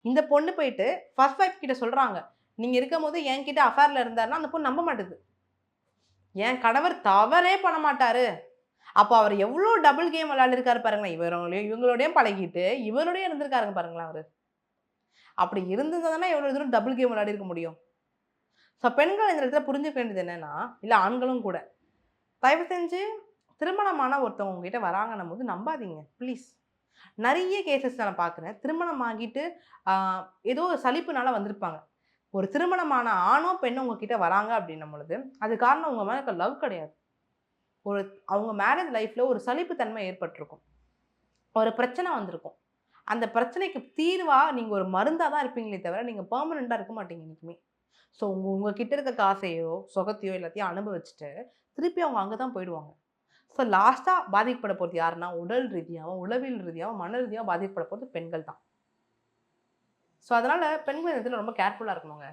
இந்த பொண்ணு போயிட்டு ஃபர்ஸ்ட் ஒய்ஃப் கிட்ட சொல்றாங்க. நீங்க இருக்கும்போது என்கிட்ட அஃபேர்ல இருந்தாருன்னா, அந்த பொண்ணு நம்ப மாட்டுது. என் கணவர் தவறே பண்ண மாட்டாரு. அப்ப அவர் எவ்ளோ டபுள் கேம் விளையாடிருக்காரு பாருங்களேன். இவங்களோடயும் பழகிட்டு, இவரோடயும் இருந்திருக்காருங்க பாருங்களேன் அவரு. அப்படி இருந்திருந்ததுன்னா எவ்வளோ தூரம் டபுள் கேம் விளையாடிருக்க முடியும்? ஸோ பெண்கள் இந்த இடத்துல புரிஞ்சுக்க வேண்டியது என்னன்னா, இல்ல ஆண்களும் கூட, தயவு செஞ்சு திருமணமான ஒருத்தவங்க உங்ககிட்ட வராங்கன்னும்போது நம்பாதீங்க. ப்ளீஸ். நெறைய கேஸஸ் நான் பார்க்குறேன். திருமணம் ஆகிட்டு ஆ ஏதோ ஒரு சலிப்புனால வந்திருப்பாங்க. ஒரு திருமணமான ஆணோ, பெண்ணோ உங்ககிட்ட வராங்க அப்படின்னும் பொழுது, அது காரணம் உங்க மேல இருக்க லவ் கிடையாது. ஒரு அவங்க மேரேஜ் லைஃப்ல ஒரு சலிப்பு தன்மை ஏற்பட்டிருக்கும். ஒரு பிரச்சனை வந்திருக்கும். அந்த பிரச்சனைக்கு தீர்வா நீங்க ஒரு மருந்தா தான் இருப்பீங்களே தவிர, நீங்க பெர்மனன்ட்டா இருக்க மாட்டீங்க என்னைக்குமே. ஸோ உங்க கிட்ட இருக்க காசையோ, சொகத்தையோ எல்லாத்தையும் அனுபவிச்சுட்டு, திருப்பி அவங்க அங்க தான் போயிடுவாங்க. ஸோ லாஸ்ட்டா பாதிக்கப்பட போறது யாருன்னா, உடல் ரீதியாவும், உளவியல் ரீதியாவும், மன ரீதியாவும் பாதிக்கப்பட போறது பெண்கள் தான். ஸோ அதனால பெண்கள் இந்த இடத்துல ரொம்ப கேர்ஃபுல்லா இருக்கணுங்க.